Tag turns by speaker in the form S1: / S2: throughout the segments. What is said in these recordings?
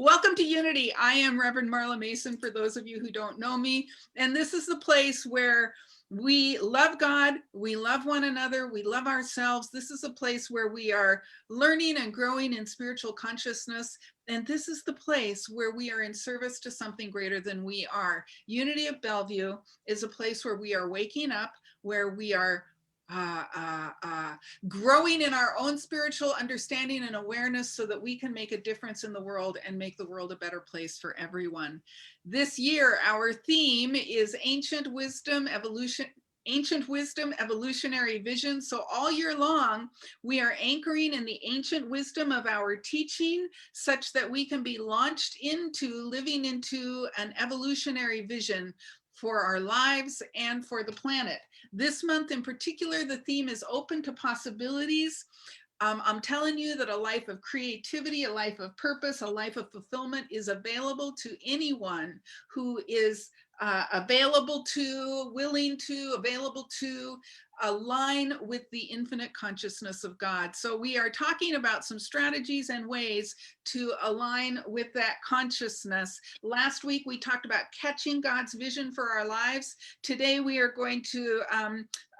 S1: Welcome to Unity. I am Reverend Marla Mason, for those of you who don't know me. And this is the place where we love God, we love one another, we love ourselves. This is a place where we are learning and growing in spiritual consciousness. And this is the place where we are in service to something greater than we are. Unity of Bellevue is a place where we are waking up, where we are growing in our own spiritual understanding and awareness so that we can make a difference in the world and make the world a better place for everyone. This year, our theme is ancient wisdom, evolutionary vision. So all year long, we are anchoring in the ancient wisdom of our teaching such that we can be launched into living into an evolutionary vision for our lives and for the planet. This month in particular, the theme is open to possibilities. I'm telling you that a life of creativity, a life of purpose, a life of fulfillment is available to anyone who is available to, willing to, available to align with the infinite consciousness of God. So we are talking about some strategies and ways to align with that consciousness. Last week, we talked about catching God's vision for our lives. Today, we are going to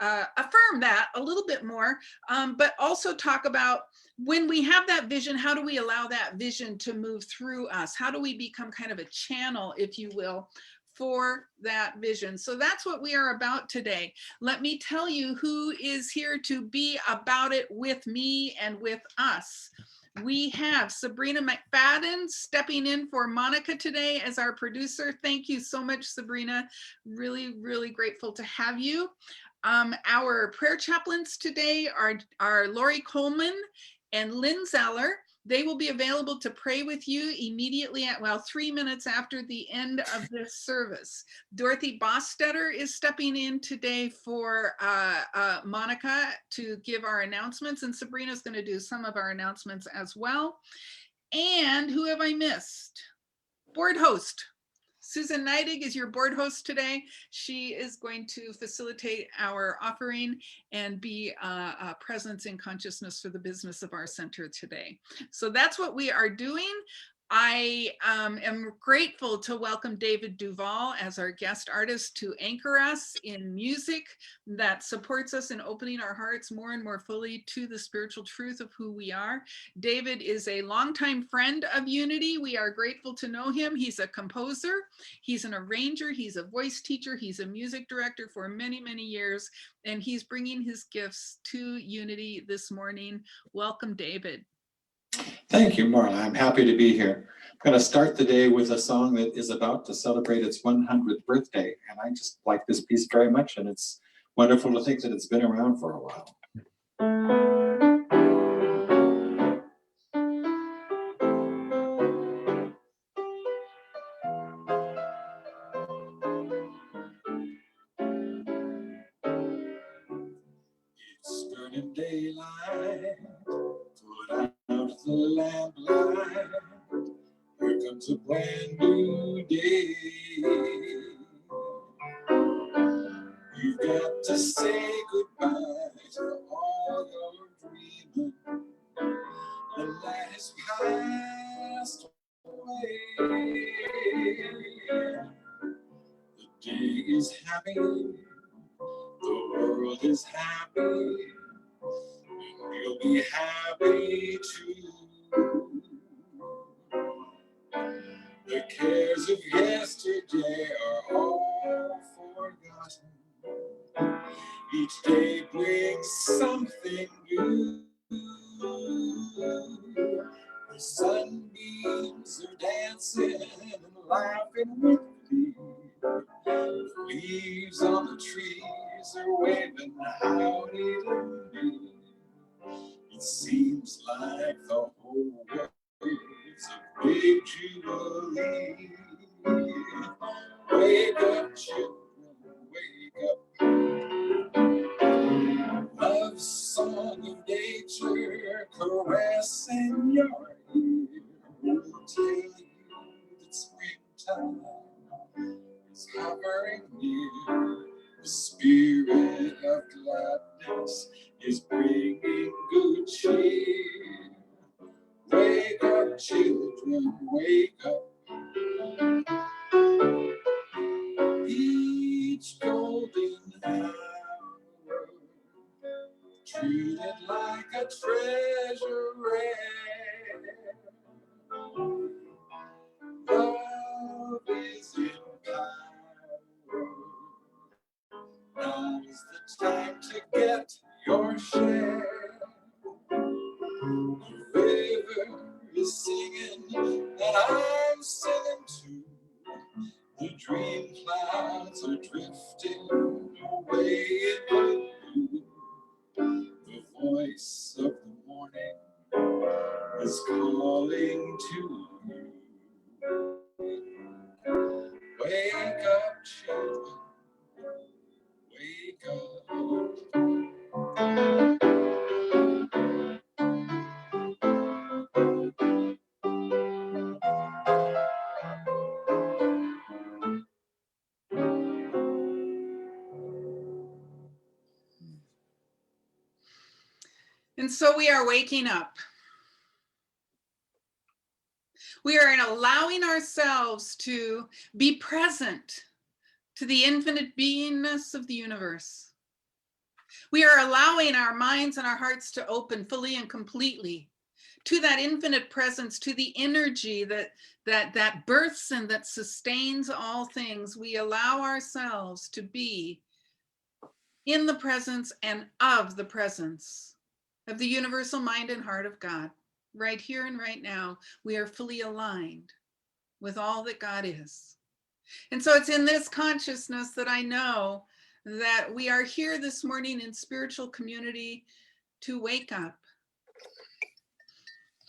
S1: affirm that a little bit more, but also talk about when we have that vision, how do we allow that vision to move through us? How do we become kind of a channel, if you will, for that vision? So that's what we are about today. Let me tell you who is here to be about it with me and with us. We have Sabrina McFadden stepping in for Monica today as our producer. Thank you so much, Sabrina. Really, really grateful to have you. Our prayer chaplains today are Lori Coleman and Lynn Zeller. They will be available to pray with you immediately at, 3 minutes after the end of this service. Dorothy Bostetter is stepping in today for Monica to give our announcements, and Sabrina's going to do some of our announcements as well. And who have I missed? Board host. Susan Neidig is your board host today. She is going to facilitate our offering and be a presence in consciousness for the business of our center today. So that's what we are doing. I am grateful to welcome David Duval as our guest artist to anchor us in music that supports us in opening our hearts more and more fully to the spiritual truth of who we are. David is a longtime friend of Unity. We are grateful to know him. He's a composer, he's an arranger, he's a voice teacher, he's a music director for many, many years, and he's bringing his gifts to Unity this morning. Welcome, David.
S2: Thank you, Marla. I'm happy to be here. I'm going to start the day with a song that is about to celebrate its 100th birthday, and I just like this piece very much, and it's wonderful to think that it's been around for a while. It's burning daylight, put out the lamplight. Here comes a brand new day. You've got to say goodbye to all your dreaming. The light has passed away. The day is happy, the world is happy, and you'll be happy too. The cares of yesterday are all forgotten. Each day brings something new. The sunbeams are dancing and laughing with me. The leaves on the trees are waving howdy to me. It seems like the whole world is a big jubilee. Wake up, children, wake up. Love song of nature caressing your ear will tell you that springtime is hovering near. The spirit of gladness is bringing good cheer. Wake up, children, wake wake up. Each golden hour, treat it like a treasure rare. Love is in power. Now's the time to get your share. The river is singing, and I'm singing too. The dream clouds are drifting away in blue. The voice of the morning is calling to you. Wake up, children, wake up.
S1: And so we are waking up. We are allowing ourselves to be present to the infinite beingness of the universe. We are allowing our minds and our hearts to open fully and completely to that infinite presence, to the energy that births and that sustains all things. We allow ourselves to be in the presence and of the presence of the universal mind and heart of God. Right here and right now, we are fully aligned with all that God is. And so it's in this consciousness that I know that we are here this morning in spiritual community to wake up,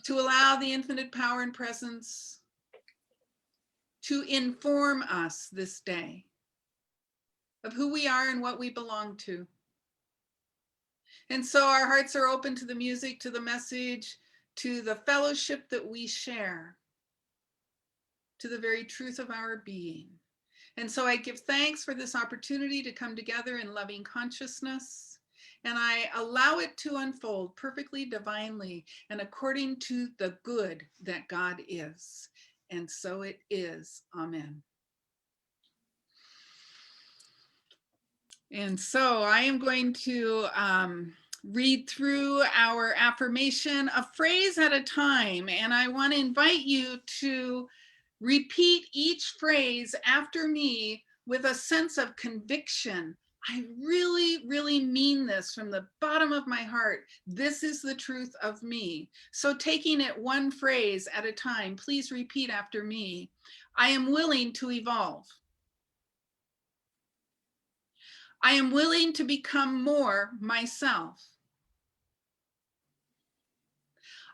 S1: to allow the infinite power and presence to inform us this day of who we are and what we belong to. And so our hearts are open to the music, to the message, to the fellowship that we share, to the very truth of our being. And so I give thanks for this opportunity to come together in loving consciousness, and I allow it to unfold perfectly, divinely, and according to the good that God is. And so it is. Amen. And so I am going to read through our affirmation, a phrase at a time, and I want to invite you to repeat each phrase after me with a sense of conviction. I really, really mean this from the bottom of my heart. This is the truth of me. So taking it one phrase at a time, please repeat after me. I am willing to evolve. I am willing to become more myself.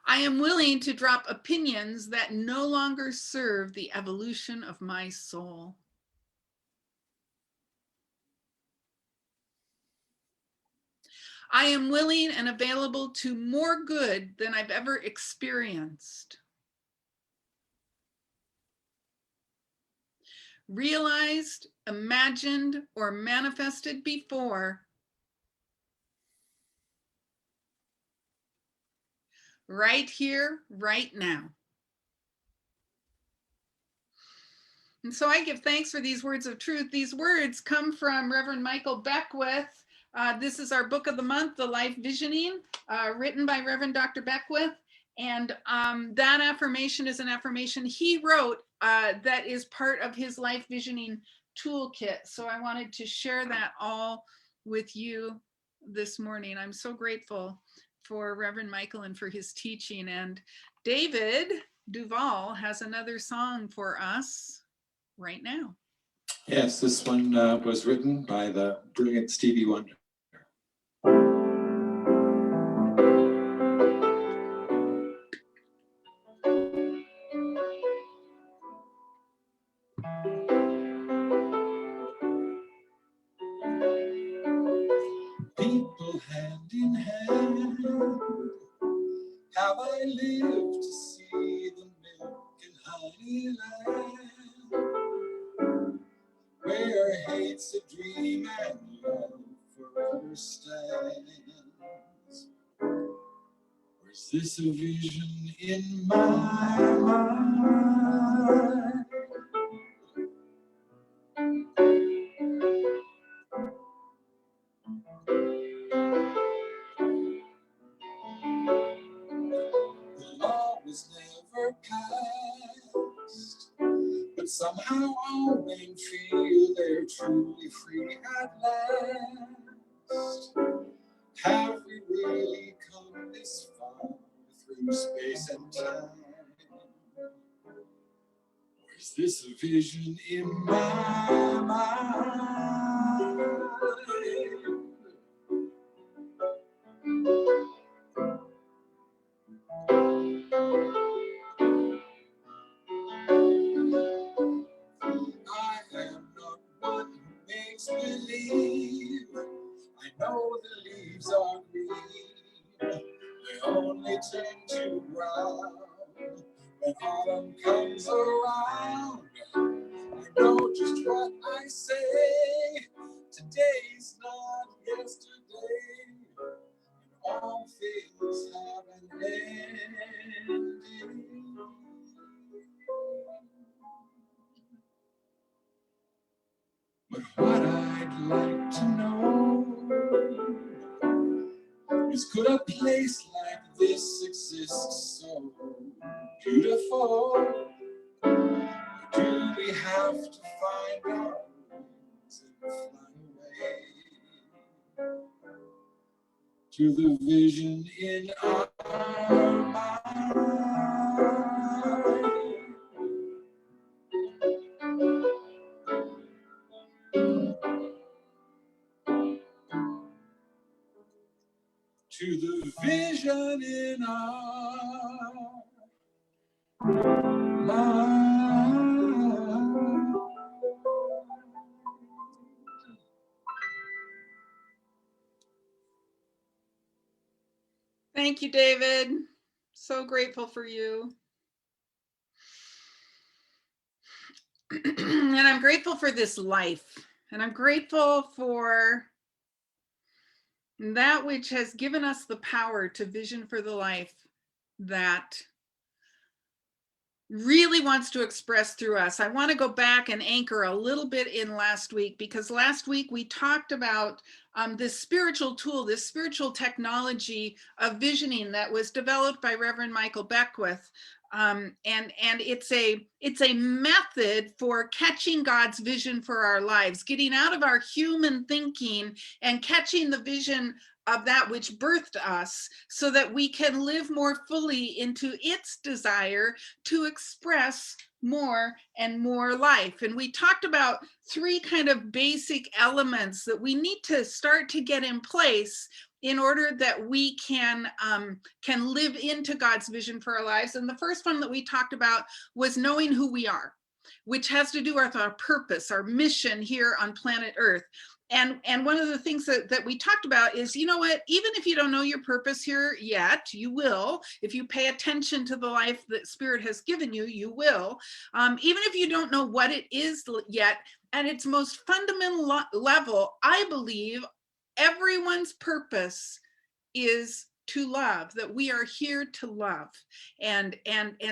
S1: I am willing to drop opinions that no longer serve the evolution of my soul. I am willing and available to more good than I've ever experienced. Realized, imagined, or manifested before. Right here, right now. And so I give thanks for these words of truth. These words come from Reverend Michael Beckwith. This is our book of the month, The Life Visioning, written by Reverend Dr. Beckwith. And that affirmation is an affirmation he wrote that is part of his life visioning toolkit. So I wanted to share that all with you this morning. I'm so grateful for Reverend Michael and for his teaching. And David Duval has another song for us right now.
S2: Yes, this one was written by the brilliant Stevie Wonder. People hand in hand, have I lived to see the milk and honey land, where hate's a dream and love forever stands. Or is this a vision in my mind. The law was never passed, but somehow all men feel they're truly free at last. Have we really come this far through space and time? Or is this a vision in my mind? I am not one who makes believe. I know the leaves are green. They only turn to brown when autumn comes around. I know just what I say. Today's not yesterday. And all things have an ending. But what I'd like to know is, could a place like this exist so beautiful? Or do we have to find our wings and fly away to the vision in our mind? To the vision in our mind.
S1: Thank you, David. So grateful for you. And I'm grateful for this life. And I'm grateful for that which has given us the power to vision for the life that really wants to express through us. I want to go back and anchor a little bit in last week, because last week we talked about this spiritual tool, this spiritual technology of visioning that was developed by Reverend Michael Beckwith. And it's a method for catching God's vision for our lives, getting out of our human thinking and catching the vision of that which birthed us, so that we can live more fully into its desire to express more and more life. And we talked about three kind of basic elements that we need to start to get in place in order that we can live into God's vision for our lives. And the first one that we talked about was knowing who we are, which has to do with our purpose, our mission here on planet Earth. And one of the things that we talked about is, you know what, even if you don't know your purpose here yet, you will. If you pay attention to the life that Spirit has given you, you will. Even if you don't know what it is yet, at its most fundamental level, I believe everyone's purpose is to love, that we are here to love. And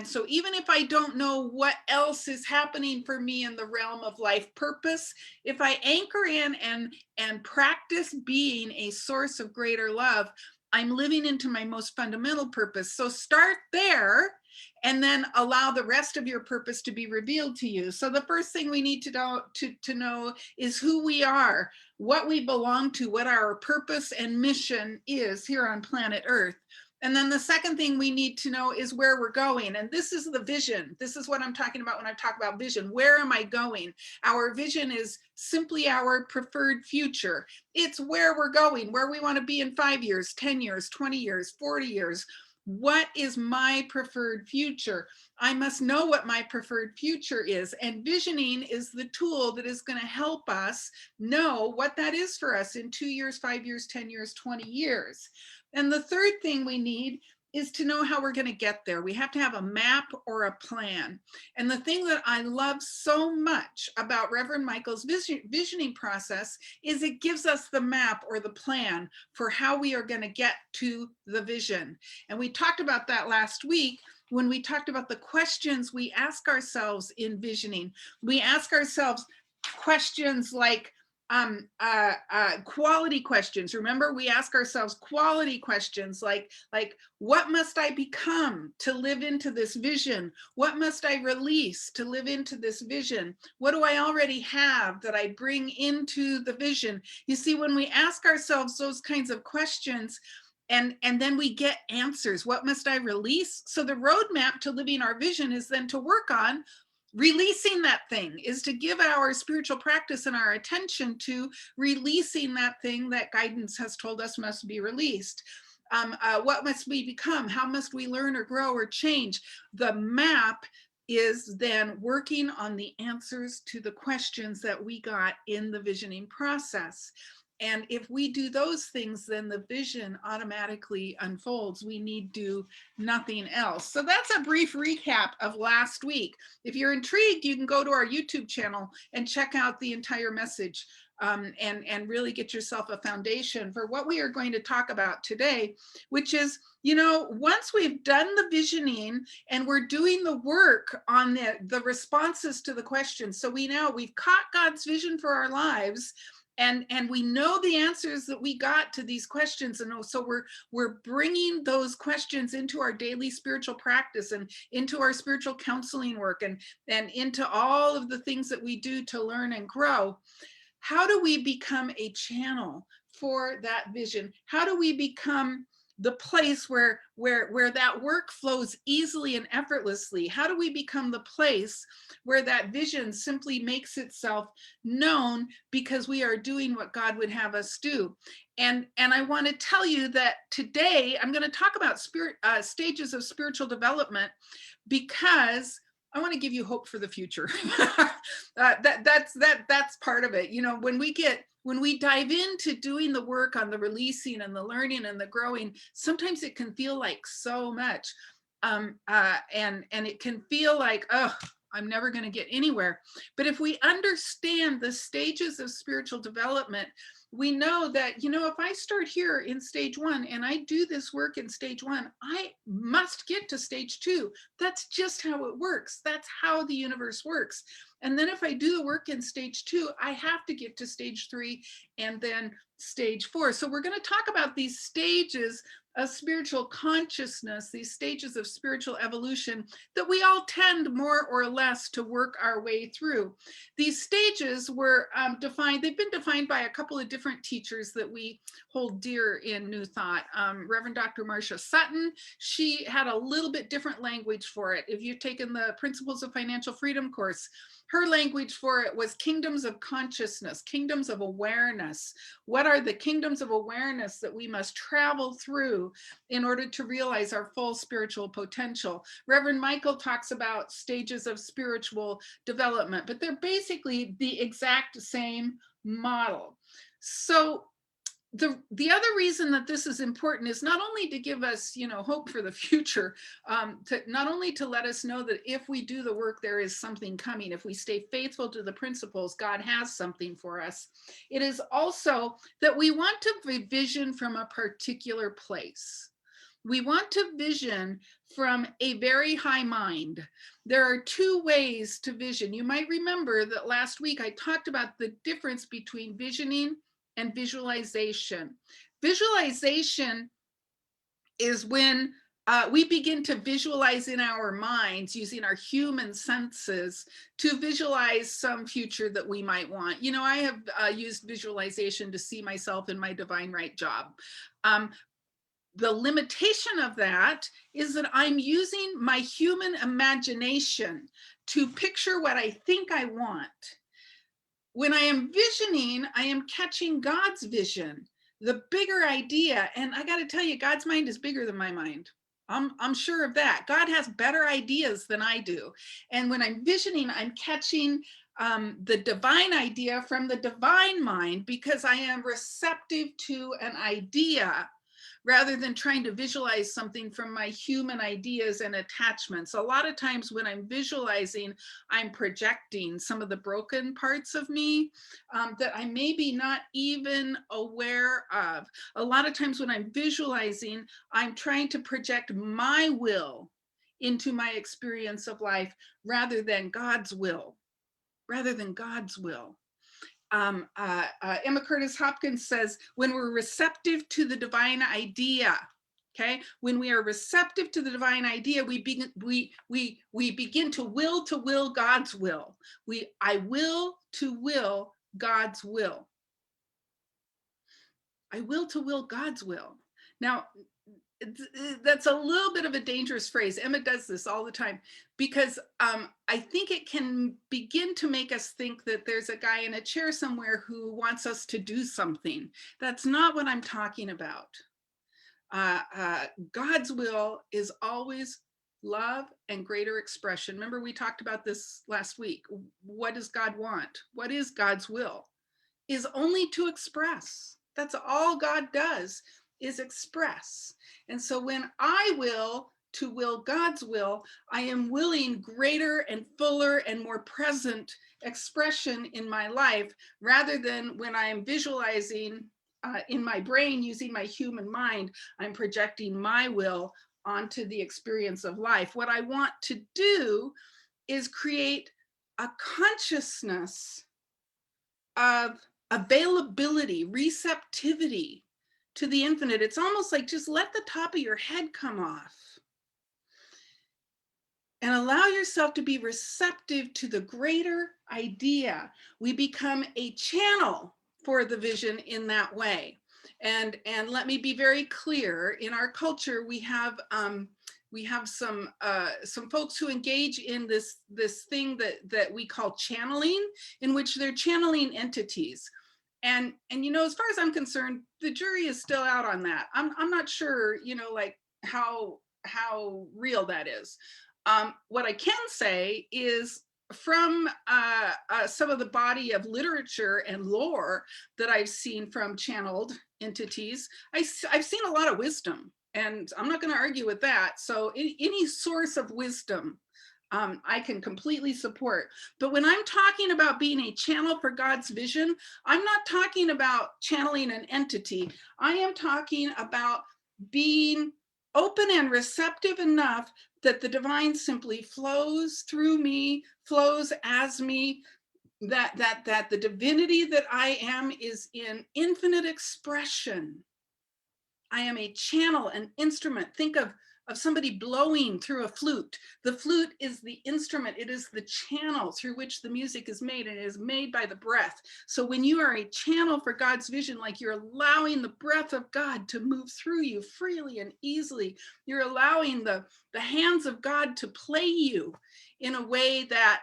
S1: so even if I don't know what else is happening for me in the realm of life purpose, if I anchor in and practice being a source of greater love, I'm living into my most fundamental purpose. So start there and then allow the rest of your purpose to be revealed to you. So the first thing we need to know is who we are, what we belong to, what our purpose and mission is here on planet Earth. And then the second thing we need to know is where we're going. And this is the vision. This is what I'm talking about when I talk about vision. Where am I going? Our vision is simply our preferred future. It's where we're going, where we want to be in 5 years, 10 years, 20 years, 40 years. What is my preferred future? I must know what my preferred future is. And visioning is the tool that is going to help us know what that is for us in 2 years, 5 years, 10 years, 20 years. And the third thing we need is to know how we're going to get there. We have to have a map or a plan. And the thing that I love so much about Reverend Michael's visioning process is it gives us the map or the plan for how we are going to get to the vision. And we talked about that last week, when we talked about the questions we ask ourselves in visioning. We ask ourselves questions like quality questions. Remember, we ask ourselves quality questions like what must I become to live into this vision? What must I release to live into this vision? What do I already have that I bring into the vision? You see, when we ask ourselves those kinds of questions, and then we get answers. What must I release? So the roadmap to living our vision is then to work on releasing that thing, is to give our spiritual practice and our attention to releasing that thing that guidance has told us must be released. What must we become? How must we learn or grow or change? The map is then working on the answers to the questions that we got in the visioning process. And if we do those things, then the vision automatically unfolds. We need do nothing else. So that's a brief recap of last week. If you're intrigued, you can go to our YouTube channel and check out the entire message and really get yourself a foundation for what we are going to talk about today, which is, you know, once we've done the visioning and we're doing the work on the responses to the questions. So we've caught God's vision for our lives. And we know the answers that we got to these questions. And so we're bringing those questions into our daily spiritual practice and into our spiritual counseling work and into all of the things that we do to learn and grow. How do we become a channel for that vision? How do we become the place where that work flows easily and effortlessly? How do we become the place where that vision simply makes itself known because we are doing what God would have us do? And I want to tell you that today I'm going to talk about stages of spiritual development, because I want to give you hope for the future. That's part of it. You know, when we dive into doing the work on the releasing and the learning and the growing, sometimes it can feel like so much. And it can feel like, oh, I'm never going to get anywhere. But if we understand the stages of spiritual development, we know that, you know, if I start here in stage 1 and I do this work in stage 1, I must get to stage 2. That's just how it works. That's how the universe works. And then if I do the work in stage 2, I have to get to stage 3 and then stage 4. So we're going to talk about these stages of spiritual consciousness, these stages of spiritual evolution that we all tend more or less to work our way through. These stages were they've been defined by a couple of different teachers that we hold dear in New Thought. Reverend Dr. Marcia Sutton, she had a little bit different language for it. If you've taken the Principles of Financial Freedom course, her language for it was kingdoms of consciousness, kingdoms of awareness. What are the kingdoms of awareness that we must travel through in order to realize our full spiritual potential? Reverend Michael talks about stages of spiritual development, but they're basically the exact same model. So the other reason that this is important is not only to give us, you know, hope for the future, to not only to let us know that if we do the work, there is something coming. If we stay faithful to the principles, God has something for us. It is also that we want to vision from a particular place. We want to vision from a very high mind. There are 2 ways to vision. You might remember that last week I talked about the difference between visioning and visualization. Visualization is when we begin to visualize in our minds using our human senses to visualize some future that we might want. You know, I have used visualization to see myself in my divine right job. The limitation of that is that I'm using my human imagination to picture what I think I want. When I am visioning, I am catching God's vision, the bigger idea. And I got to tell you, God's mind is bigger than my mind. I'm sure of that. God has better ideas than I do. And when I'm visioning, I'm catching the divine idea from the divine mind, because I am receptive to an idea rather than trying to visualize something from my human ideas and attachments. A lot of times when I'm visualizing, I'm projecting some of the broken parts of me that I may be not even aware of. A lot of times when I'm visualizing, I'm trying to project my will into my experience of life rather than God's will, rather than God's will. Emma Curtis Hopkins says, when we're receptive to the divine idea, okay, when we are receptive to the divine idea, we begin to will God's will. I will to will God's will. I will to will God's will. Now, that's a little bit of a dangerous phrase. Emma does this all the time because I think it can begin to make us think that there's a guy in a chair somewhere who wants us to do something. That's not what I'm talking about. God's will is always love and greater expression. Remember, we talked about this last week. What does God want? What is God's will? Is only to express. That's all God does, is express. And so when I will to will God's will, I am willing greater and fuller and more present expression in my life, rather than when I am visualizing in my brain using my human mind, I'm projecting my will onto the experience of life. What I want to do is create a consciousness of availability, receptivity to the infinite. It's almost like just let the top of your head come off and allow yourself to be receptive to the greater idea. We become a channel for the vision in that way. And let me be very clear, in our culture, we have some folks who engage in this thing that we call channeling, in which they're channeling entities. And you know, as far as I'm concerned, the jury is still out on that. I'm not sure, you know, like how real that is. What I can say is, from some of the body of literature and lore that I've seen from channeled entities, I've seen a lot of wisdom, and I'm not going to argue with that. So any source of wisdom, I can completely support. But when I'm talking about being a channel for God's vision, I'm not talking about channeling an entity. I am talking about being open and receptive enough that the divine simply flows through me, flows as me, that the divinity that I am is in infinite expression. I am a channel, an instrument. Think of somebody blowing through a flute. The flute is the instrument. It is the channel through which the music is made, and it is made by the breath. So when you are a channel for God's vision, like you're allowing the breath of God to move through you freely and easily, you're allowing the hands of God to play you in a way that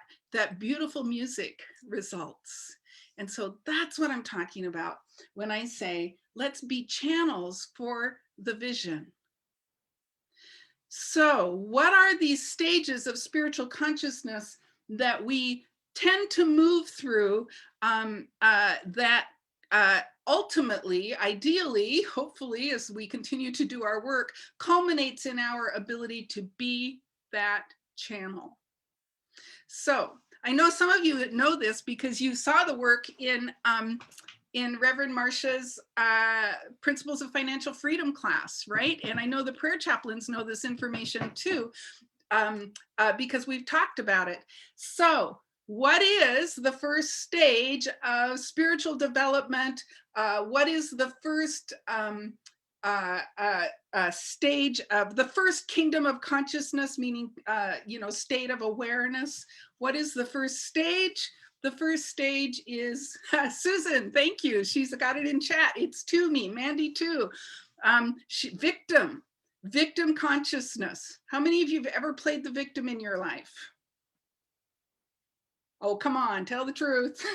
S1: beautiful music results. And so that's what I'm talking about when I say, let's be channels for the vision. So what are these stages of spiritual consciousness that we tend to move through, that ultimately, ideally, hopefully, as we continue to do our work, culminates in our ability to be that channel? So I know some of you know this because you saw the work in Reverend Marcia's Principles of Financial Freedom class, right? And I know the prayer chaplains know this information too, because we've talked about it. So what is the first stage of spiritual development? What is the first stage of the first kingdom of consciousness, meaning, you know, state of awareness? What is the first stage? The first stage is, Susan, thank you. She's got it in chat. It's to me, Mandy too. Victim consciousness. How many of you have ever played the victim in your life? Oh, come on, tell the truth.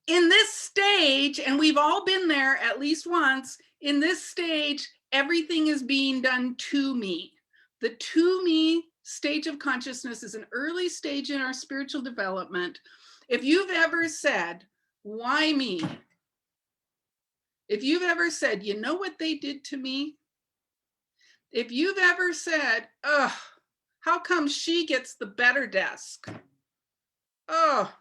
S1: In this stage, and we've all been there at least once, in this stage, everything is being done to me. The to me stage of consciousness is an early stage in our spiritual development. If you've ever said, why me? If you've ever said, you know what they did to me? If you've ever said, ugh, how come she gets the better desk? Oh,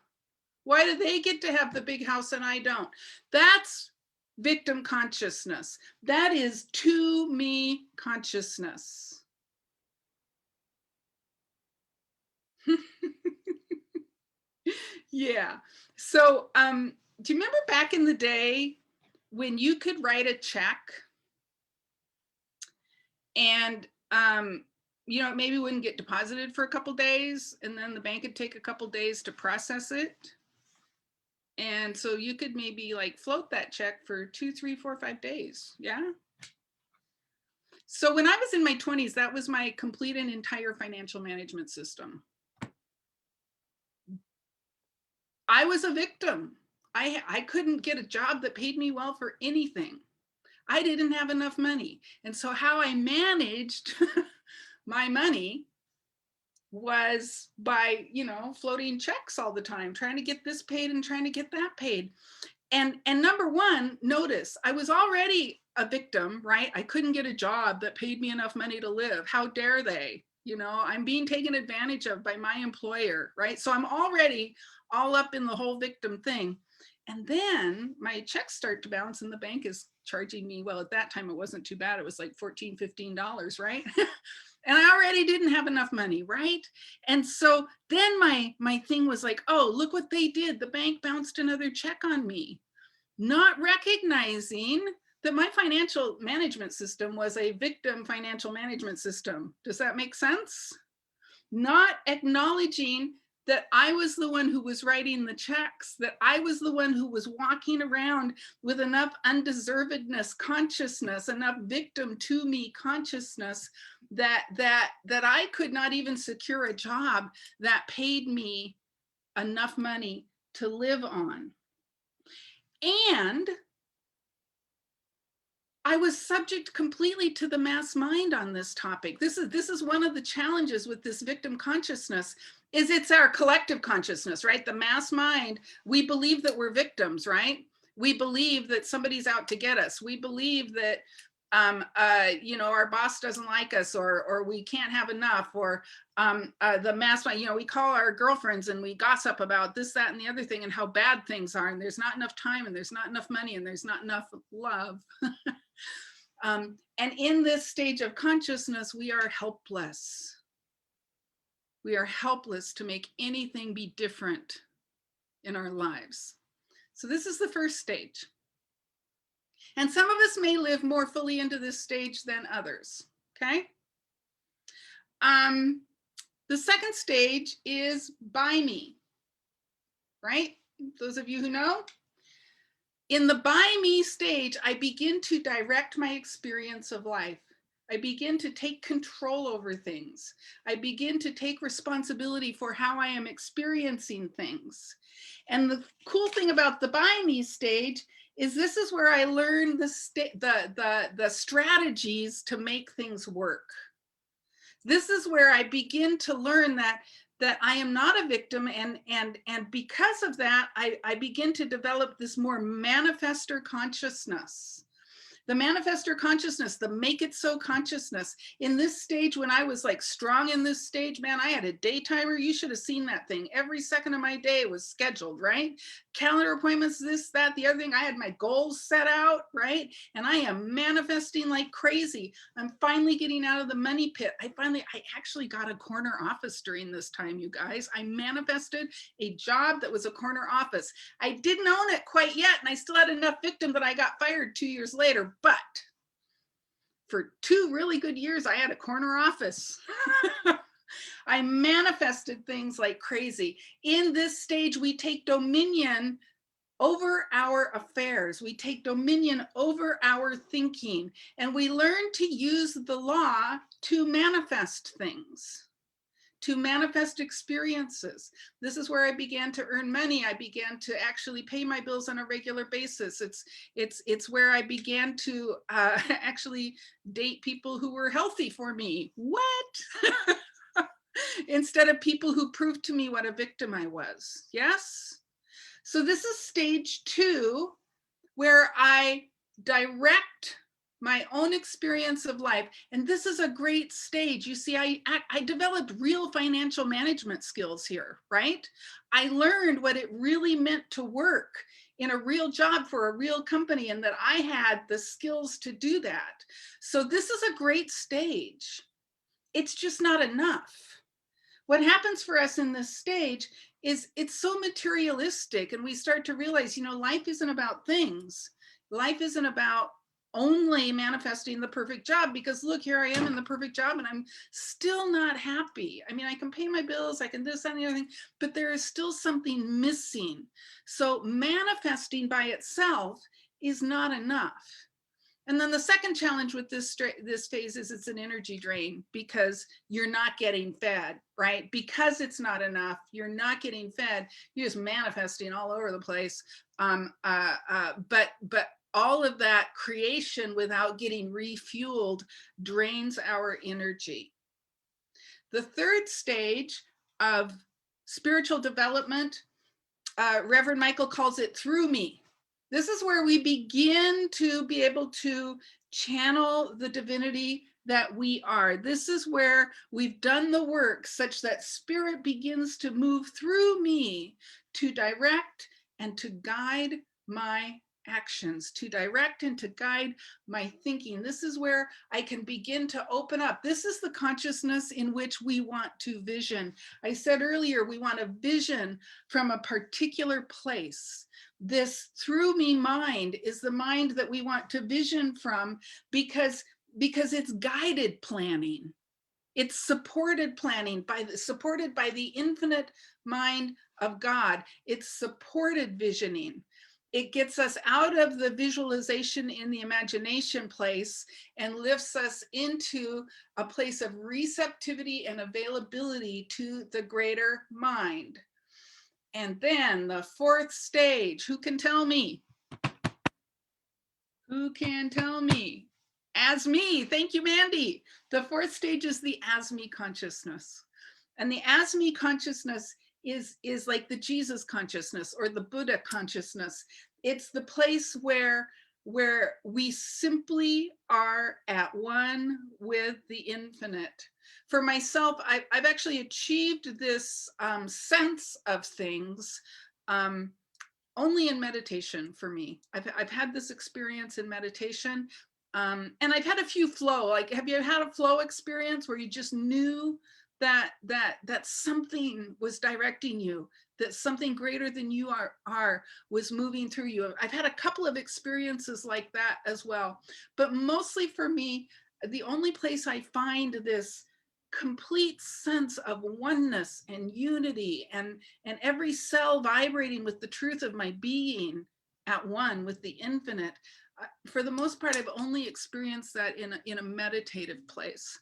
S1: why do they get to have the big house and I don't? That's victim consciousness. That is to me consciousness. Yeah. So, do you remember back in the day when you could write a check and, it maybe wouldn't get deposited for a couple days, and then the bank would take a couple days to process it? And so you could maybe like float that check for 2, 3, 4, 5 days. Yeah. So when I was in my 20s, that was my complete and entire financial management system. I was a victim. I couldn't get a job that paid me well for anything. I didn't have enough money. And so how I managed my money was by, floating checks all the time, trying to get this paid and trying to get that paid. And number one, notice I was already a victim, right? I couldn't get a job that paid me enough money to live. How dare they? I'm being taken advantage of by my employer, right? So I'm already all up in the whole victim thing. And then my checks start to bounce and the bank is charging me, well, at that time it wasn't too bad. It was like $14, $15, right? And I already didn't have enough money, right? And so then my thing was like, oh, look what they did. The bank bounced another check on me, not recognizing that my financial management system was a victim financial management system. Does that make sense? Not acknowledging that I was the one who was writing the checks, that I was the one who was walking around with enough undeservedness consciousness, enough victim to me consciousness that I could not even secure a job that paid me enough money to live on. And I was subject completely to the mass mind on this topic. This is one of the challenges with this victim consciousness, is it's our collective consciousness, right? The mass mind, we believe that we're victims, right? We believe that somebody's out to get us. We believe that our boss doesn't like us, or we can't have enough, or the mass mind, we call our girlfriends and we gossip about this, that, and the other thing, and how bad things are, and there's not enough time, and there's not enough money, and there's not enough love. And in this stage of consciousness, we are helpless. We are helpless to make anything be different in our lives. So this is the first stage. And some of us may live more fully into this stage than others, okay? The second stage is by me, right? Those of you who know. In the by me stage, I begin to direct my experience of life. I begin to take control over things. I begin to take responsibility for how I am experiencing things. And the cool thing about the by me stage is this is where I learn the strategies to make things work. This is where I begin to learn that I am not a victim, and because of that, I begin to develop this more manifestor consciousness. The manifestor consciousness, the make it so consciousness. In this stage, when I was like strong in this stage, man, I had a day timer. You should have seen that thing. Every second of my day was scheduled, right? Calendar appointments, this, that, the other thing. I had my goals set out, right? And I am manifesting like crazy. I'm finally getting out of the money pit. I actually got a corner office during this time, you guys. I manifested a job that was a corner office. I didn't own it quite yet, and I still had enough victim that I got fired 2 years later. But for 2 really good years, I had a corner office. I manifested things like crazy. In this stage, we take dominion over our affairs. We take dominion over our thinking, and we learn to use the law to manifest things, to manifest experiences. This is where I began to earn money. I began to actually pay my bills on a regular basis. It's where I began to actually date people who were healthy for me. What? Instead of people who proved to me what a victim I was. Yes? So this is stage 2, where I direct my own experience of life. And this is a great stage. You see, I developed real financial management skills here, right? I learned what it really meant to work in a real job for a real company, and that I had the skills to do that. So this is a great stage. It's just not enough. what happens for us in this stage is it's so materialistic, and we start to realize, life isn't about things. Life isn't about only manifesting the perfect job, because look, here I am in the perfect job and I'm still not happy. I mean, I can pay my bills, I can this, that, and the other thing, but there is still something missing. So manifesting by itself is not enough. And then the second challenge with this phase is it's an energy drain, because you're not getting fed, right? Because it's not enough, you're not getting fed, you're just manifesting all over the place. But all of that creation without getting refueled drains our energy. The third stage of spiritual development, Reverend Michael calls it through me. This is where we begin to be able to channel the divinity that we are. This is where we've done the work such that spirit begins to move through me to direct and to guide my actions, to direct and to guide my thinking. This is where I can begin to open up. This is the consciousness in which we want to vision. I said earlier, we want to vision from a particular place. This through me mind is the mind that we want to vision from, because it's guided planning. It's supported planning, supported by the infinite mind of God. It's supported visioning. It gets us out of the visualization in the imagination place and lifts us into a place of receptivity and availability to the greater mind. And then the fourth stage, who can tell me? Who can tell me? As me, thank you, Mandy. The fourth stage is the as me consciousness. And the as me consciousness is like the Jesus consciousness or the Buddha consciousness. It's the place where we simply are at one with the infinite. For myself, I've actually achieved this sense of things only in meditation. For me, I've had this experience in meditation, and I've had a few flow. Like, have you had a flow experience where you just knew that something was directing you, that something greater than you are was moving through you? I've had a couple of experiences like that as well, but mostly for me, the only place I find this complete sense of oneness and unity and every cell vibrating with the truth of my being at one with the infinite, for the most part, I've only experienced that in a meditative place.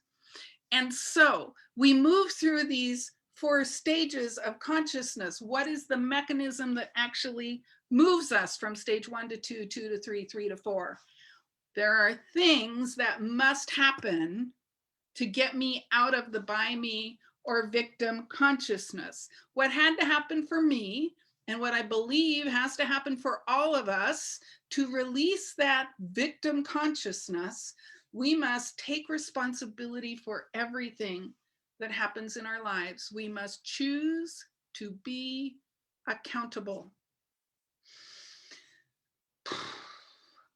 S1: And so we move through these 4 stages of consciousness. What is the mechanism that actually moves us from stage 1 to 2, 2 to 3, 3 to 4? There are things that must happen to get me out of the by me or victim consciousness. What had to happen for me, and what I believe has to happen for all of us to release that victim consciousness, we must take responsibility for everything that happens in our lives. We must choose to be accountable.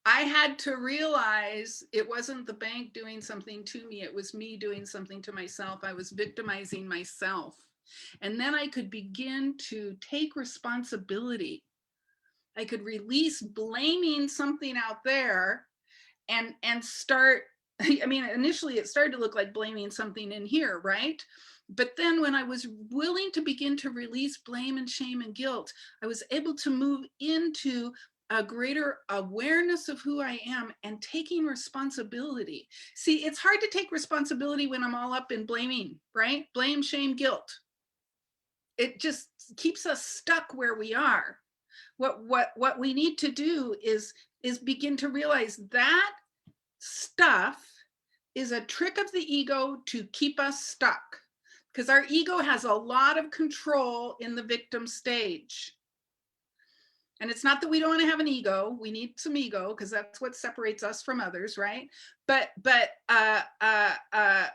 S1: I had to realize it wasn't the bank doing something to me, it was me doing something to myself. I was victimizing myself. And then I could begin to take responsibility. I could release blaming something out there and start, I mean, initially it started to look like blaming something in here, right? But then when I was willing to begin to release blame and shame and guilt, I was able to move into a greater awareness of who I am and taking responsibility. See, it's hard to take responsibility when I'm all up in blaming, right? Blame, shame, guilt. It just keeps us stuck where we are. What we need to do is begin to realize that stuff is a trick of the ego to keep us stuck, because our ego has a lot of control in the victim stage. And it's not that we don't want to have an ego. We need some ego because that's what separates us from others, right? But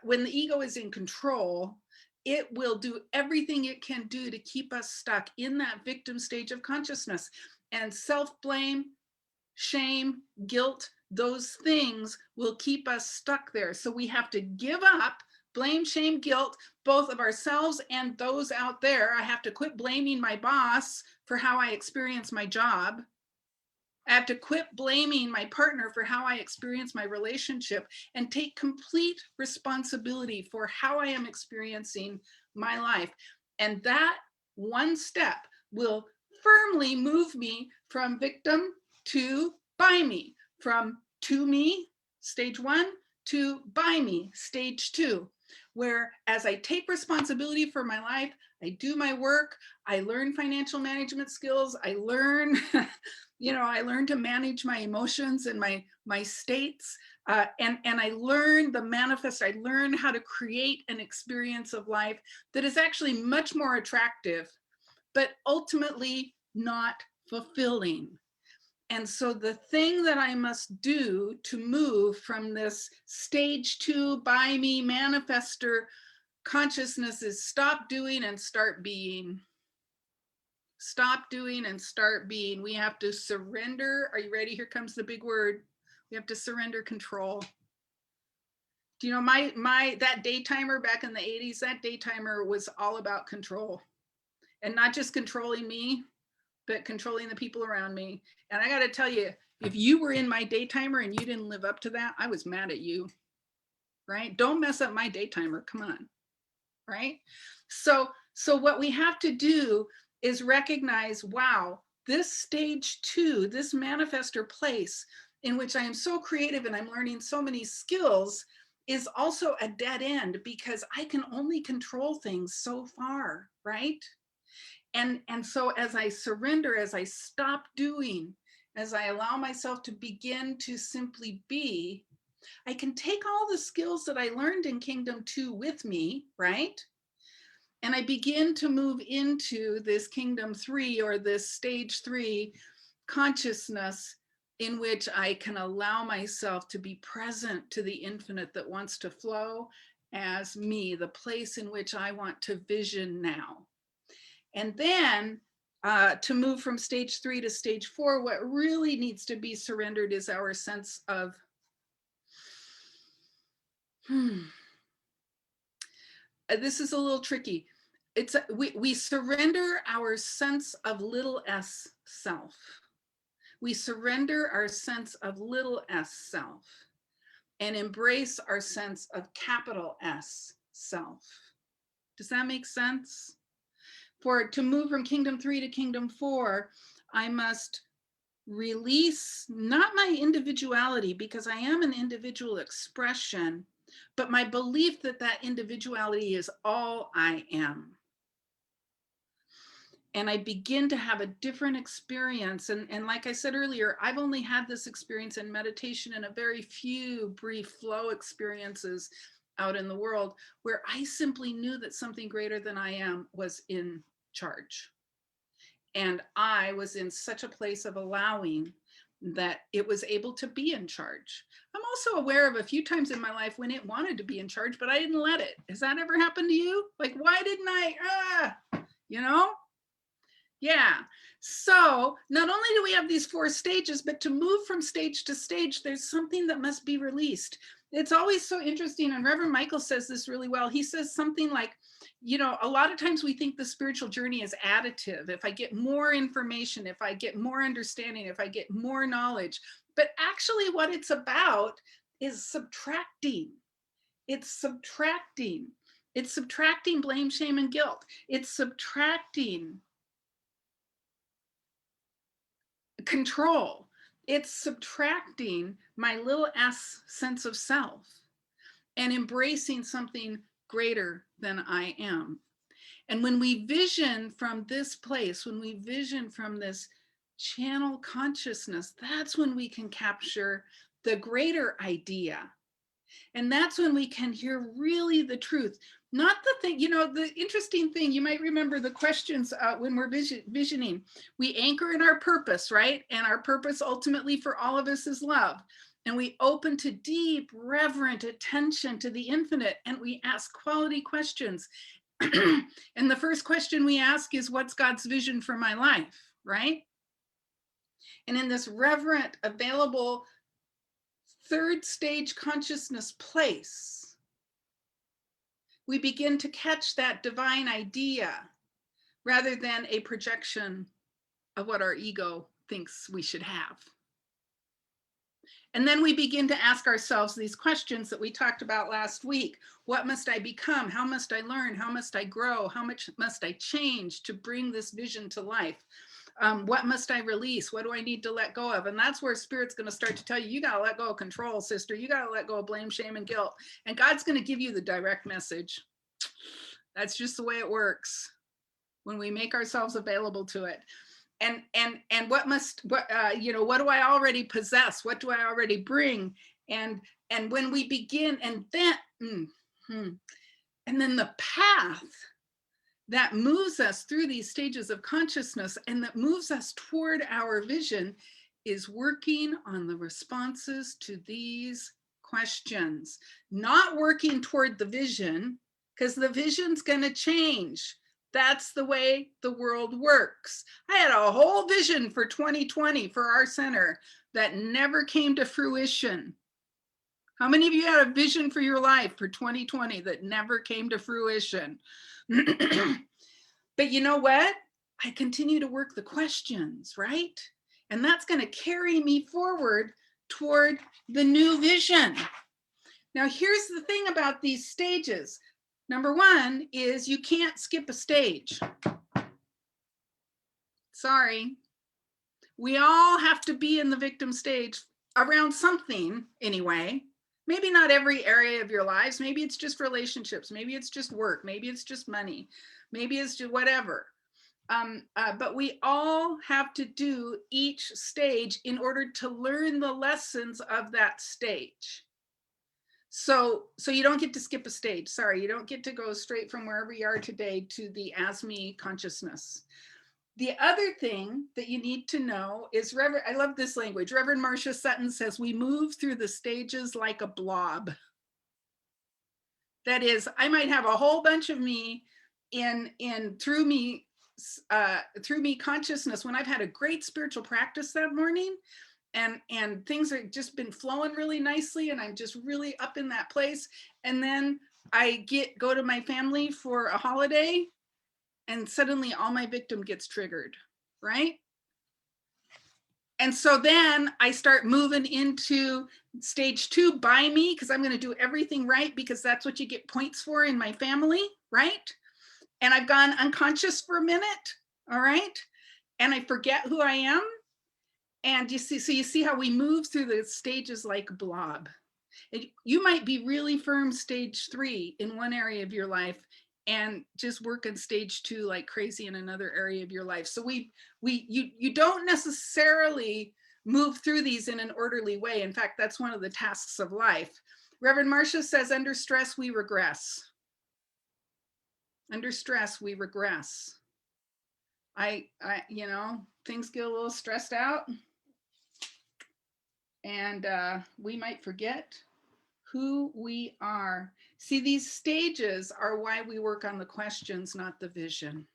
S1: when the ego is in control, it will do everything it can do to keep us stuck in that victim stage of consciousness. And self-blame, shame, guilt, those things will keep us stuck there. So we have to give up blame, shame, guilt, both of ourselves and those out there. I have to quit blaming my boss for how I experience my job. I have to quit blaming my partner for how I experience my relationship and take complete responsibility for how I am experiencing my life. And that one step will firmly move me from victim to by me, from to me, stage 1, to by me, stage 2, where as I take responsibility for my life, I do my work, I learn financial management skills, I learn I learned to manage my emotions and my states, and I learned the manifest. I learned how to create an experience of life that is actually much more attractive, but ultimately not fulfilling. And so the thing that I must do to move from this stage 2 by me manifester consciousness is stop doing and start being. Stop doing and start being. We have to surrender. Are you ready? Here comes the big word. We have to surrender control. Do you know that day timer back in the 80s, that day timer was all about control, and not just controlling me, but controlling the people around me. And I got to tell you, if you were in my day timer and you didn't live up to that, I was mad at you, right? Don't mess up my day timer. Come on, right? So what we have to do is recognize, wow, this stage 2, this manifestor place in which I am so creative and I'm learning so many skills is also a dead end, because I can only control things so far, right? And so as I surrender, as I stop doing, as I allow myself to begin to simply be, I can take all the skills that I learned in Kingdom 2 with me, right? And I begin to move into this Kingdom 3, or this stage 3 consciousness, in which I can allow myself to be present to the infinite that wants to flow as me, the place in which I want to vision now. And then to move from stage 3 to stage 4, what really needs to be surrendered is our sense of, this is a little tricky. We surrender our sense of little s self. We surrender our sense of little s self and embrace our sense of capital S self. Does that make sense? To move from Kingdom 3 to Kingdom 4, I must release not my individuality, because I am an individual expression, but my belief that that individuality is all I am. And I begin to have a different experience. And like I said earlier, I've only had this experience in meditation and a very few brief flow experiences out in the world, where I simply knew that something greater than I am was in charge. And I was in such a place of allowing that it was able to be in charge. I'm also aware of a few times in my life when it wanted to be in charge, but I didn't let it. Has that ever happened to you? Like, why didn't I, you know? Yeah. So not only do we have these 4 stages, but to move from stage to stage, there's something that must be released. It's always so interesting. And Reverend Michael says this really well. He says something like, a lot of times we think the spiritual journey is additive. If I get more information, if I get more understanding, if I get more knowledge, but actually what it's about is subtracting. It's subtracting. It's subtracting blame, shame, and guilt. It's subtracting control. It's subtracting my little s sense of self and embracing something greater than I am. And when we vision from this place, when we vision from this channel consciousness, that's when we can capture the greater idea. And that's when we can hear really the truth. Not the thing, the interesting thing, you might remember the questions when we're visioning. We anchor in our purpose, right? And our purpose ultimately for all of us is love. And we open to deep, reverent attention to the infinite, and we ask quality questions. And the first question we ask is, what's God's vision for my life, right? And in this reverent, available, 3rd stage consciousness place, we begin to catch that divine idea rather than a projection of what our ego thinks we should have. And then we begin to ask ourselves these questions that we talked about last week. What must I become? How must I learn? How must I grow? How much must I change to bring this vision to life? What must I release? What do I need to let go of? And that's where Spirit's going to start to tell you, you got to let go of control, sister. You got to let go of blame, shame, and guilt. And God's going to give you the direct message. That's just the way it works when we make ourselves available to it. And what do I already possess? What do I already bring? And when we begin, and then the path that moves us through these stages of consciousness and that moves us toward our vision is working on the responses to these questions, not working toward the vision, because the vision's going to change. That's the way the world works. I had a whole vision for 2020 for our center that never came to fruition. How many of you had a vision for your life for 2020 that never came to fruition? But you know what? I continue to work the questions, right? And that's going to carry me forward toward the new vision. Now, here's the thing about these stages. Number one is you can't skip a stage. Sorry. We all have to be in the victim stage around something anyway. Maybe not every area of your lives. Maybe it's just relationships. Maybe it's just work. Maybe it's just money. Maybe it's just whatever. But we all have to do each stage in order to learn the lessons of that stage. So you don't get to skip a stage. Sorry, you don't get to go straight from wherever you are today to the as-me consciousness. The other thing that you need to know is, I love this language. Reverend Marcia Sutton says, we move through the stages like a blob. That is, I might have a whole bunch of me through me consciousness when I've had a great spiritual practice that morning. And things have just been flowing really nicely and I'm just really up in that place. And then I go to my family for a holiday and suddenly all my victim gets triggered, right? And so then I start moving into stage 2 by me, because I'm going to do everything right, because that's what you get points for in my family, right? And I've gone unconscious for a minute, all right? And I forget who I am. And you see how we move through the stages like a blob. You might be really firm stage 3 in one area of your life and just work in stage 2 like crazy in another area of your life. So you don't necessarily move through these in an orderly way. In fact, that's one of the tasks of life. Reverend Marcia says, under stress, we regress. Under stress, we regress. Things get a little stressed out. And we might forget who we are. See, these stages are why we work on the questions, not the vision.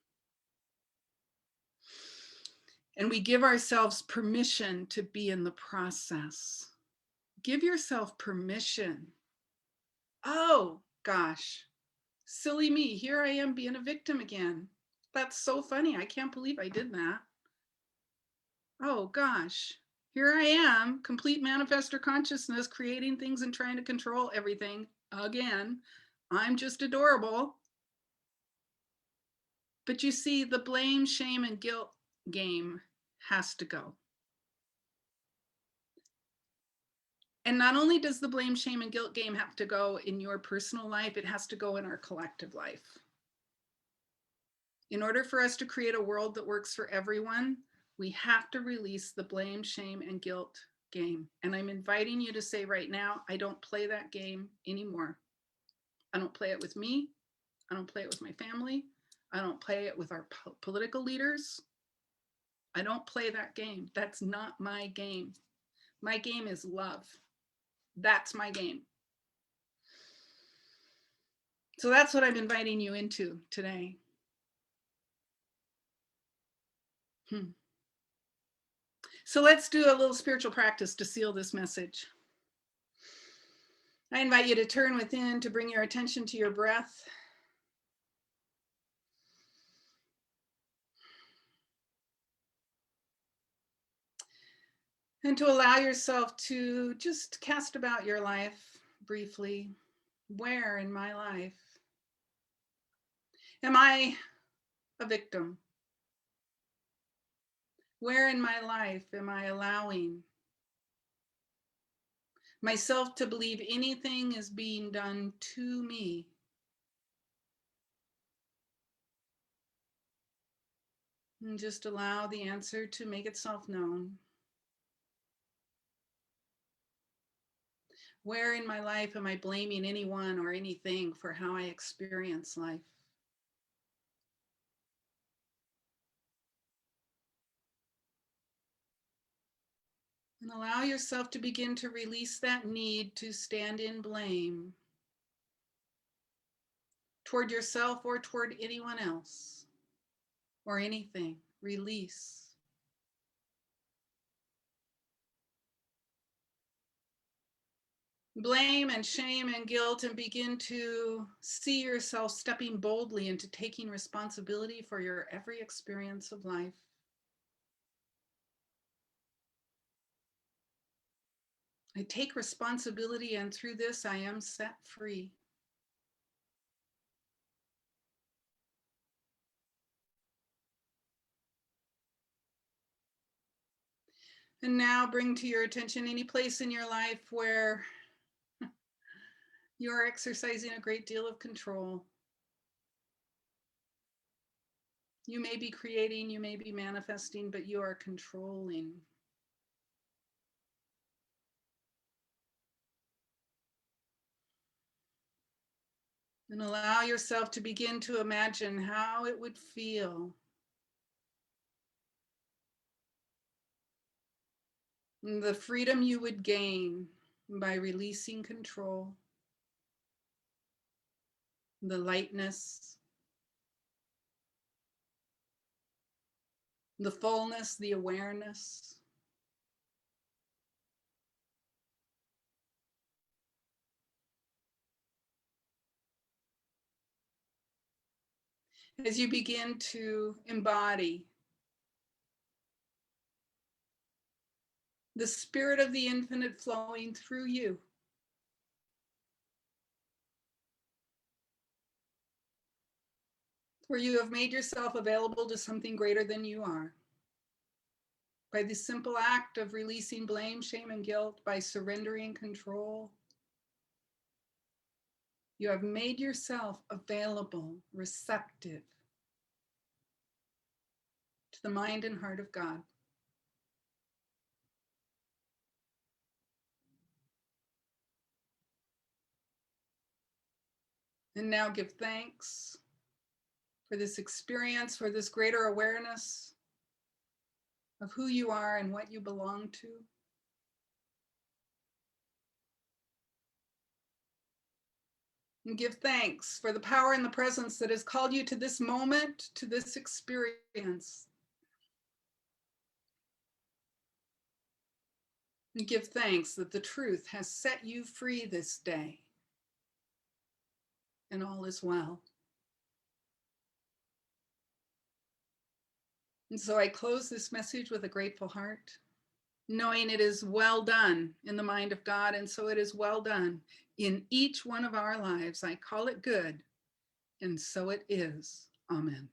S1: And we give ourselves permission to be in the process. Give yourself permission. Oh, gosh, silly me. Here I am being a victim again. That's so funny. I can't believe I did that. Oh, gosh. Here I am, complete manifestor consciousness, creating things and trying to control everything. Again, I'm just adorable. But you see, the blame, shame, and guilt game has to go. And not only does the blame, shame, and guilt game have to go in your personal life, it has to go in our collective life. In order for us to create a world that works for everyone, we have to release the blame, shame, and guilt game. And I'm inviting you to say right now, I don't play that game anymore. I don't play it with me. I don't play it with my family. I don't play it with our political leaders. I don't play that game. That's not my game. My game is love. That's my game. So that's what I'm inviting you into today. So let's do a little spiritual practice to seal this message. I invite you to turn within, to bring your attention to your breath. And to allow yourself to just cast about your life briefly. Where in my life am I a victim? Where in my life am I allowing myself to believe anything is being done to me? And just allow the answer to make itself known. Where in my life am I blaming anyone or anything for how I experience life? And allow yourself to begin to release that need to stand in blame toward yourself or toward anyone else or anything. Release. Blame and shame and guilt, and begin to see yourself stepping boldly into taking responsibility for your every experience of life. I take responsibility, and through this I am set free. And now bring to your attention any place in your life where you are exercising a great deal of control. You may be creating, you may be manifesting, but you are controlling. And allow yourself to begin to imagine how it would feel the freedom you would gain by releasing control, the lightness, the fullness, the awareness. As you begin to embody the spirit of the infinite flowing through you, where you have made yourself available to something greater than you are. By the simple act of releasing blame, shame, and guilt, by surrendering control, you have made yourself available, receptive to the mind and heart of God. And now give thanks for this experience, for this greater awareness of who you are and what you belong to. And give thanks for the power and the presence that has called you to this moment, to this experience. And give thanks that the truth has set you free this day, and all is well. And so I close this message with a grateful heart, knowing it is well done in the mind of God, and so it is well done in each one of our lives. I call it good, and so it is. Amen.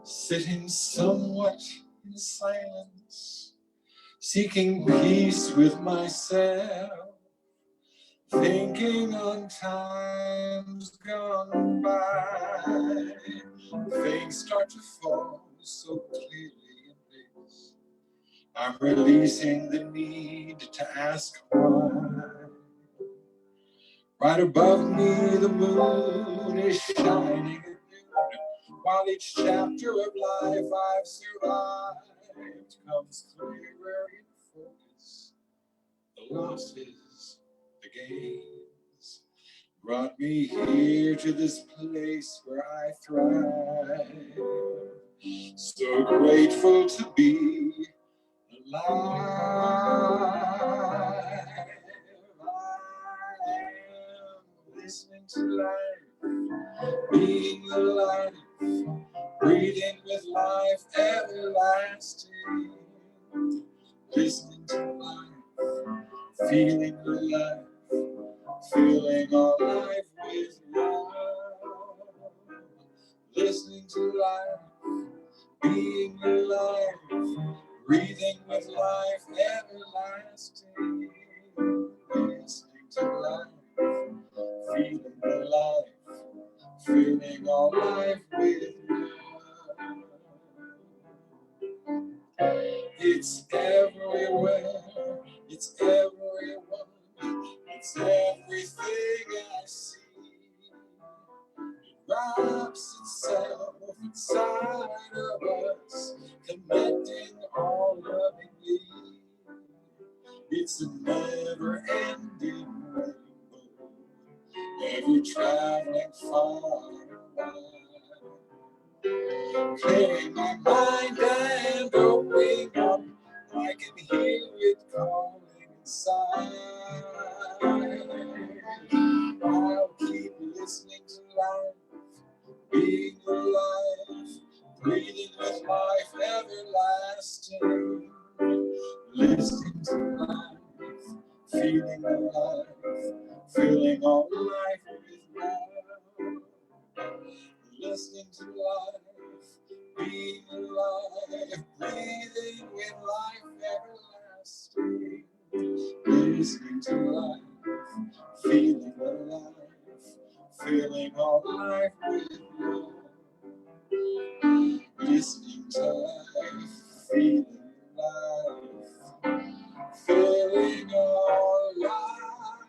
S2: Sitting somewhat in silence, seeking peace with myself, thinking on times gone by. Things start to fall so clearly in place. I'm releasing the need to ask why. Right above me, the moon is shining at noon, while each chapter of life I've survived comes clearer in focus. The losses, the gains, brought me here to this place where I thrive. So grateful to be alive. breathing with life everlasting. Listening to life, feeling the life, filling our life with love. Listening to life, being alive, breathing with life everlasting. Listening to life, feeling alive, filling our life with love. It's everywhere, it's everyone, it's everything I see. It wraps itself inside of us, connecting all lovingly. It's a never-ending rainbow, ever traveling far away. Clearing my mind and opening up, I can hear it calling inside. I'll keep listening to life, being alive, breathing with life everlasting. Listening to life, feeling alive, filling all life with love. Listening to life, being alive, breathing with life everlasting. Listening to life, feeling alive, filling all life with love. Listening to life, feeling alive, filling all life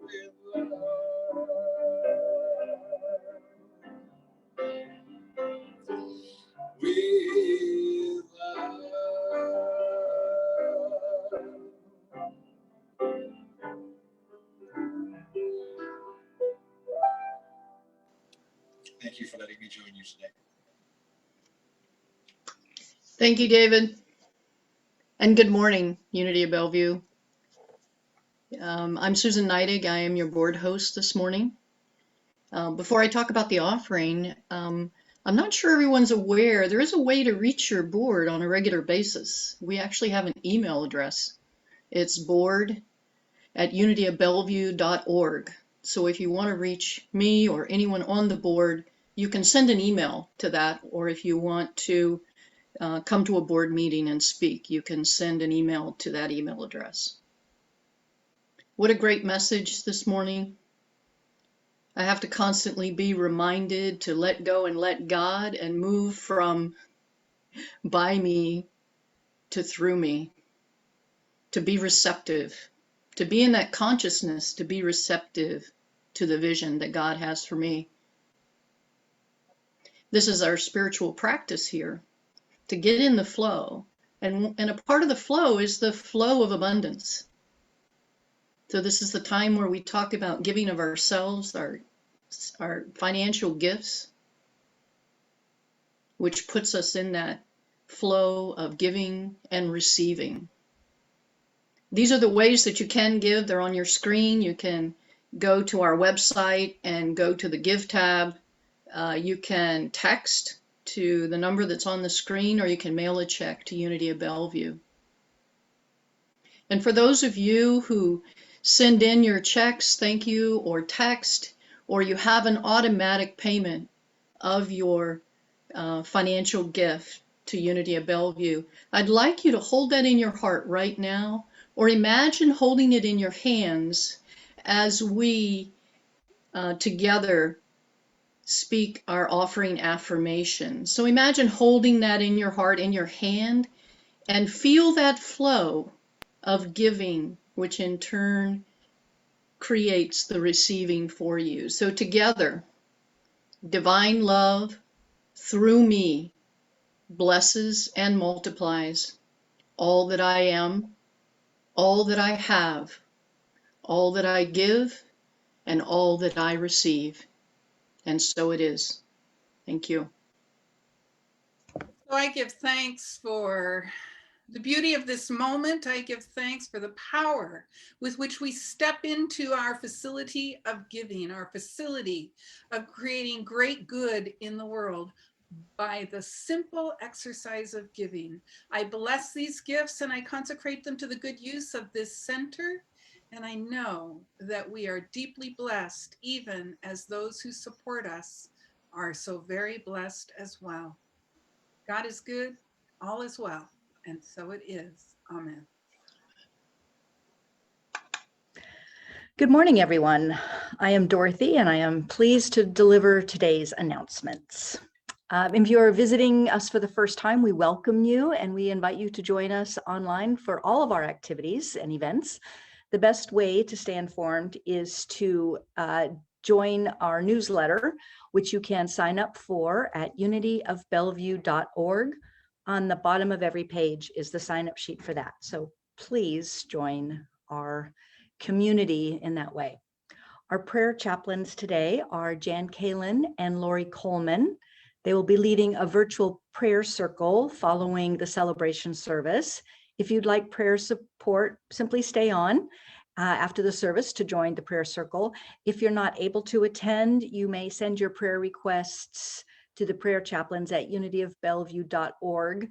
S2: with love. With love. Thank you for letting me join you today.
S3: Thank you, David. And good morning, Unity of Bellevue. I'm Susan Neidig. I am your board host this morning. Before I talk about the offering, I'm not sure everyone's aware, there is a way to reach your board on a regular basis. We actually have an email address. It's board@unityofbellevue.org. So if you want to reach me or anyone on the board, you can send an email to that, or if you want to come to a board meeting and speak, you can send an email to that email address. What a great message this morning. I have to constantly be reminded to let go and let God and move from by me to through me, to be receptive, to be in that consciousness, to be receptive to the vision that God has for me. This is our spiritual practice here, to get in the flow. And a part of the flow is the flow of abundance. So this is the time where we talk about giving of ourselves, our financial gifts, which puts us in that flow of giving and receiving. These are the ways that you can give. They're on your screen. You can go to our website and go to the Give tab. You can text to the number that's on the screen, or you can mail a check to Unity of Bellevue. And for those of you who send in your checks, thank you, or text, or you have an automatic payment of your financial gift to Unity of Bellevue, I'd like you to hold that in your heart right now, or imagine holding it in your hands as we together speak our offering affirmation. So imagine holding that in your heart, in your hand, and feel that flow of giving, which in turn creates the receiving for you. So together, divine love through me blesses and multiplies all that I am, all that I have, all that I give, and all that I receive. And so it is. Thank you.
S1: So I give thanks for the beauty of this moment. I give thanks for the power with which we step into our facility of giving, our facility of creating great good in the world by the simple exercise of giving. I bless these gifts and I consecrate them to the good use of this center. And I know that we are deeply blessed, even as those who support us are so very blessed as well. God is good, all is well, and so it is. Amen.
S4: Good morning, everyone. I am Dorothy, and I am pleased to deliver today's announcements. If you are visiting us for the first time, we welcome you and we invite you to join us online for all of our activities and events. The best way to stay informed is to join our newsletter, which you can sign up for at unityofbellevue.org. On the bottom of every page is the sign-up sheet for that. So please join our community in that way. Our prayer chaplains today are Jan Kalin and Lori Coleman. They will be leading a virtual prayer circle following the celebration service. If you'd like prayer support, simply stay on after the service to join the prayer circle. If you're not able to attend, you may send your prayer requests to the prayer chaplains at unityofbellevue.org,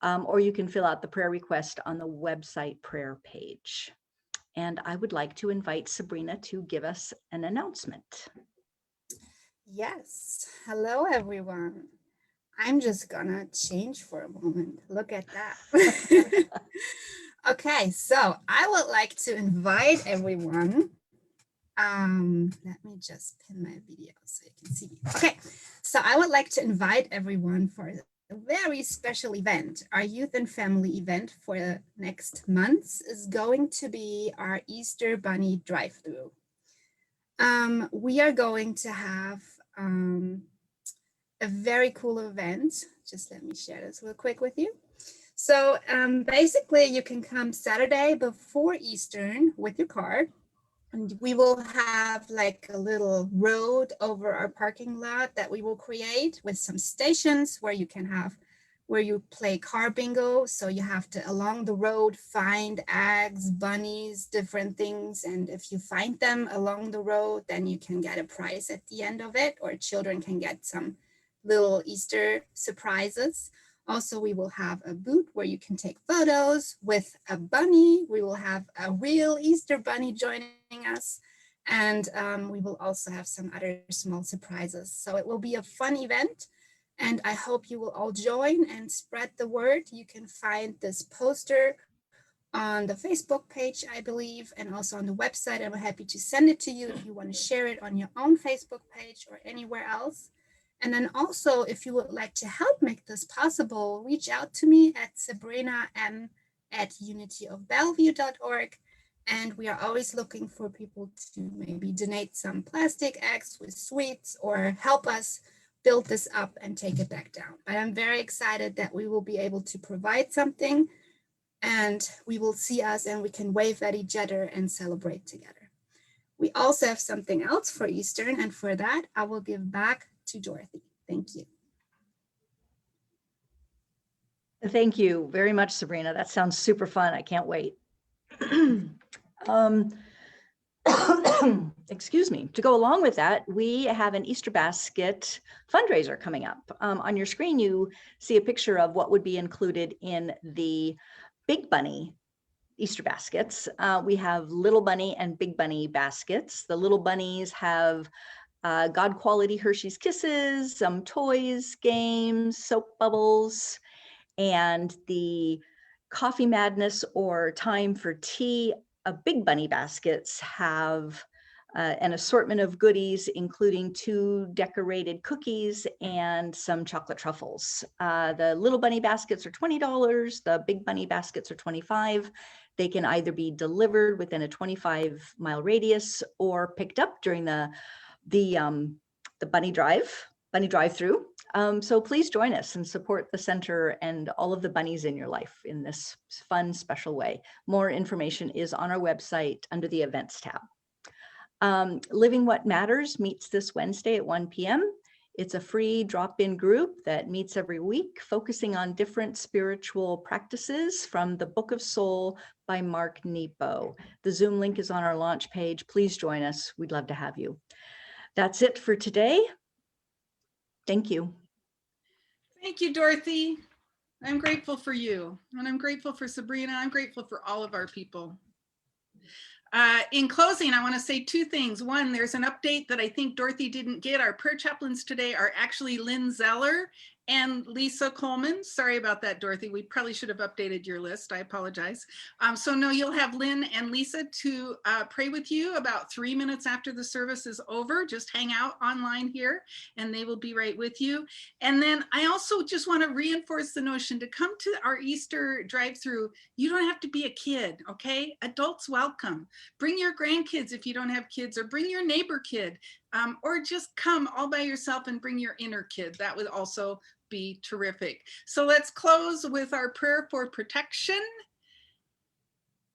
S4: or you can fill out the prayer request on the website prayer page. And I would like to invite Sabrina to give us an announcement.
S5: Yes. Hello, everyone. I'm just gonna change for a moment. Look at that. Okay, so I would like to invite everyone. Let me just pin my video so you can see me. Okay, so I would like to invite everyone for a very special event. Our youth and family event for the next months is going to be our Easter Bunny drive-through. We are going to have a very cool event. Just let me share this real quick with you. So basically you can come Saturday before Eastern with your car, and we will have like a little road over our parking lot that we will create with some stations where you can have, where you play car bingo. So you have to along the road find eggs, bunnies, different things. And if you find them along the road, then you can get a prize at the end of it, or children can get some little Easter surprises. Also, we will have a booth where you can take photos with a bunny. We will have a real Easter bunny joining us. And we will also have some other small surprises. So it will be a fun event. And I hope you will all join and spread the word. You can find this poster on the Facebook page, I believe, and also on the website. I'm happy to send it to you if you want to share it on your own Facebook page or anywhere else. And then also, if you would like to help make this possible, reach out to me at sabrinam@unityofbellevue.org. And we are always looking for people to maybe donate some plastic eggs with sweets or help us build this up and take it back down. But I'm very excited that we will be able to provide something, and we will see us and we can wave at each other and celebrate together. We also have something else for Eastern, and for that, I will give back to Dorothy. Thank you.
S4: Thank you very much, Sabrina. That sounds super fun. I can't wait. Excuse me. To go along with that, we have an Easter basket fundraiser coming up. On your screen, you see a picture of what would be included in the Big Bunny Easter baskets. We have Little Bunny and Big Bunny baskets. The Little Bunnies have God quality Hershey's Kisses, some toys, games, soap bubbles, and the Coffee Madness or Time for Tea. Big Bunny baskets have an assortment of goodies, including 2 decorated cookies and some chocolate truffles. The Little Bunny baskets are $20. The Big Bunny baskets are $25. They can either be delivered within a 25-mile radius or picked up during the bunny drive-through. So please join us and support the center and all of the bunnies in your life in this fun, special way. More information is on our website under the events tab. Living What Matters meets this Wednesday at 1 p.m. It's a free drop-in group that meets every week, focusing on different spiritual practices from the Book of Soul by Mark Nepo. The Zoom link is on our launch page. Please join us. We'd love to have you. That's it for today. Thank you.
S1: Thank you, Dorothy. I'm grateful for you, and I'm grateful for Sabrina. I'm grateful for all of our people. In closing, I want to say two things. One, there's an update that I think Dorothy didn't get. Our prayer chaplains today are actually Lynn Zeller and Lisa Coleman. Sorry about that, Dorothy. We probably should have updated your list. I apologize. So no, you'll have Lynn and Lisa to pray with you about 3 minutes after the service is over. Just hang out online here and they will be right with you. And then I also just want to reinforce the notion to come to our Easter drive-through. You don't have to be a kid, okay? Adults welcome. Bring your grandkids if you don't have kids, or bring your neighbor kid, or just come all by yourself and bring your inner kid. That would also be terrific. So let's close with our prayer for protection.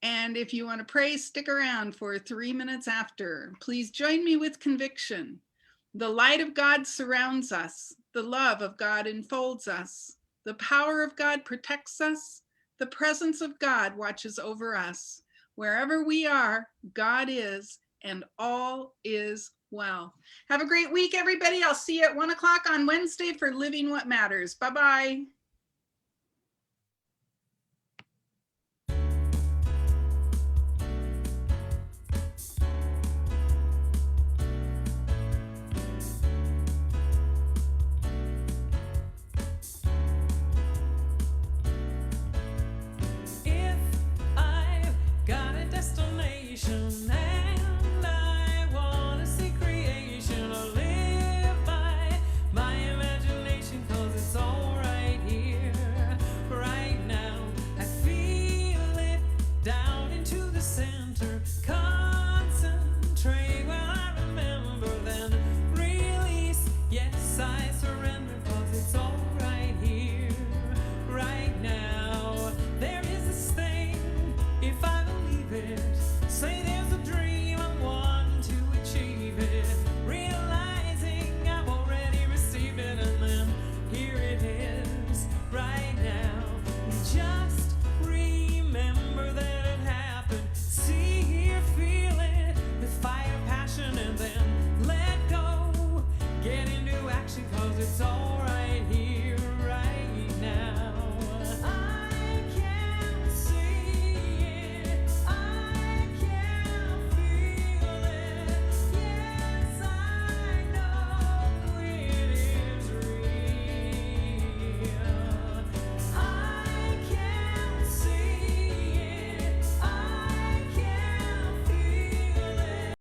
S1: And if you want to pray, stick around for 3 minutes after. Please join me with conviction. The light of God surrounds us. The love of God enfolds us. The power of God protects us. The presence of God watches over us. Wherever we are, God is, and all is well. Have a great week, everybody. I'll see you at 1 o'clock on Wednesday for Living What Matters. Bye-bye.
S6: If I've got a destination,